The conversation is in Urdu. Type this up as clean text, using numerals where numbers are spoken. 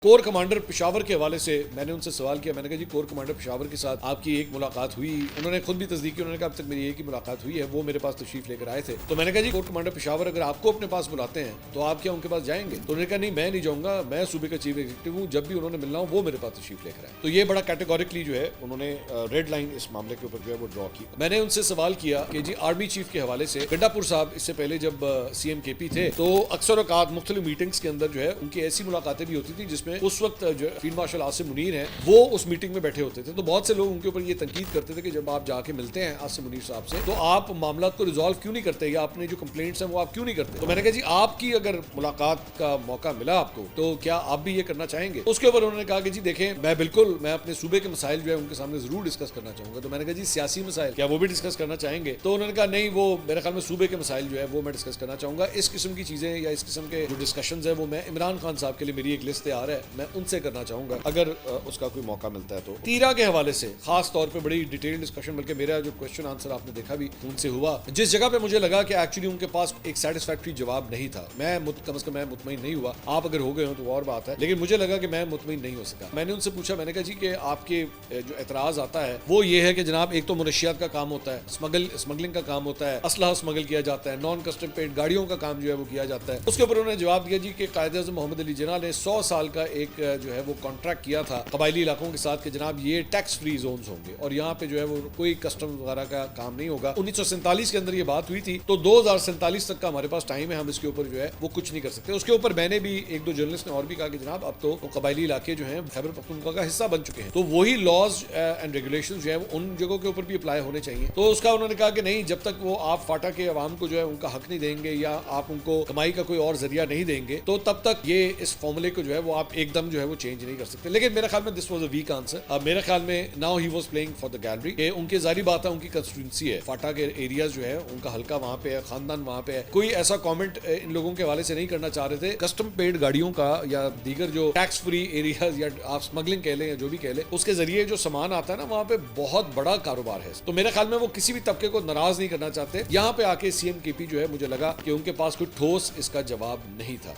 کور کمانڈر پشاور کے حوالے سے میں نے ان سے سوال کیا. میں نے کہا جی کور کمانڈر پشاور کے ساتھ آپ کی ایک ملاقات ہوئی. انہوں نے خود بھی تصدیق کی, انہوں نے کہا اب تک میری ایک ہی ملاقات ہوئی ہے, وہ میرے پاس تشریف لے کر آئے تھے. تو میں نے کہا جی کور کمانڈر پشاور اگر آپ کو اپنے پاس بلاتے ہیں تو آپ کیا ان کے پاس جائیں گے؟ تو انہوں نے کہا نہیں میں نہیں جاؤں گا, میں صوبے کا چیف ایگزیکٹو ہوں, جب بھی انہوں نے ملنا ہو وہ میرے پاس تشریف لے کر آئے. تو یہ بڑا کیٹیگوریکلی جو ہے انہوں نے ریڈ لائن اس معاملے کے اوپر جو ہے وہ ڈرا کی. میں نے ان سے سوال کیا کہ جی آرمی چیف کے حوالے سے گنڈا پور صاحب اس سے پہلے جب سی ایم کے پی تھے تو اکثر اوقات مختلف میٹنگز کے اندر جو ہے ان کی ایسی ملاقاتیں بھی ہوتی تھی جس میں اس وقت جو فیلڈ مارشل عاصم منیر ہیں وہ اس میٹنگ میں بیٹھے ہوتے تھے. تو بہت سے لوگ ان کے اوپر یہ تنقید کرتے تھے کہ جب آپ جا کے ملتے ہیں عاصم منیر صاحب سے تو آپ معاملات کو ریزالو کیوں نہیں کرتے, یا اپنے جو کمپلینٹس ہیں وہ آپ کیوں نہیں کرتے. تو میں نے کہا جی آپ کی اگر ملاقات کا موقع ملا آپ کو تو کیا آپ بھی یہ کرنا چاہیں گے؟ اس کے اوپر انہوں نے کہا کہ جی دیکھیں میں اپنے صوبے کے مسائل جو ہے ان کے سامنے ضرور ڈسکس کرنا چاہوں گا. تو میں نے کہا جی سیاسی مسائل کیا وہ بھی ڈسکس کرنا چاہیں گے؟ تو انہوں نے کہا نہیں, وہ میرے خیال میں صوبے کے مسائل جو ہے وہ میں ڈسکس کرنا چاہوں گا. اس قسم کی چیزیں یا اس قسم کے جو ڈسکشنز ہیں وہ میں عمران خان صاحب کے لیے میری ایک لسٹ تیار ہے, میں ان سے کرنا چاہوں گا اگر اس کا کوئی موقع ملتا ہے. تو تیرا کے حوالے سے خاص طور پہ بڑی ڈیٹیل ڈسکشن, بلکہ میرا جو کوشچن آنسر آپ نے دیکھا بھی ان سے ہوا, جس جگہ پہ مجھے لگا کہ ایکچولی ان کے پاس ایک سیٹسفیکٹری جواب نہیں تھا. میں کم از کم میں مطمئن نہیں ہوا, آپ اگر ہو گئے ہوں تو اور بات ہے, لیکن مجھے لگا کہ میں مطمئن نہیں ہو سکا. میں نے ان سے پوچھا, میں نے کہا جی کہ آپ کے جو اعتراض آتا ہے وہ یہ ہے کہ جناب ایک تو منشیات کا کام ہوتا ہے, اسمگلنگ کا کام ہوتا ہے, اسلحہ اسمگل کیا جاتا ہے, نان کسٹم پیڈ گاڑیوں کا کام جو ہے وہ کیا جاتا ہے. اس کے اوپر انہوں نے جواب دیا جی کہ قائد اعظم محمد علی جناح نے 100 سال کا ایک جو ہے وہ کانٹریکٹ کیا تھا قبائلی علاقوں کے ساتھ کہ جناب یہ ٹیکس فری زونز ہوں گے اور یہاں پہ جو ہے وہ کوئی کسٹم وغیرہ کا کام نہیں ہوگا. 1947 کے اندر یہ بات ہوئی تھی, تو 2047 تک کا ہمارے پاس ٹائم ہے, ہم اس کے اوپر جو ہے وہ کچھ نہیں کر سکتے. اس کے اوپر میں نے بھی ایک دو جرنلسٹ نے اور بھی کہا کہ جناب اب تو قبائلی علاقے جو ہیں خیبر پختونخوا کا حصہ بن چکے ہیں, تو وہی لاز اینڈ ریگولیشنز جو ہیں وہ ان جگہوں کے اوپر بھی اپلائی ہونے چاہیے. تو اس کا انہوں نے کہا کہ نہیں, جب تک وہ آپ فاٹا کے عوام کو جو ہے ان کا حق نہیں دیں گے یا آپ ان کو کمائی کا کوئی اور ذریعہ نہیں دیں گے تو تب تک یہ اس فارمولے کو جو ہے وہ آپ ایک دم جو ہے وہ چینج نہیں کر سکتے. لیکن میرے خیال میں this was a weak answer. میرے خیال میں now he was playing for the gallery کہ ان کی ظاہری بات ہے ان کی کنسٹیٹوئنسی ہے, فاٹا کے ایریاز جو ہے ان کا حلقہ وہاں پہ ہے, خاندان وہاں پہ ہے. کوئی ایسا کامنٹ ان لوگوں کے حوالے سے نہیں کرنا چاہ رہے تھے کسٹم پیڈ گاڑیوں کا یا دیگر جو ٹیکس فری ایریاز یا آپ اسمگلنگ کہہ لیں یا جو بھی کہہ لیں, اس کے ذریعے جو سامان آتا ہے نا وہاں پہ بہت بڑا کاروبار ہے. تو میرے خیال میں وہ کسی بھی طبقے کو ناراض نہیں کرنا چاہتے. یہاں پہ آ کے سی ایم کے پی جو ہے مجھے لگا کہ ان کے پاس کوئی ٹھوس اس کا جواب نہیں تھا.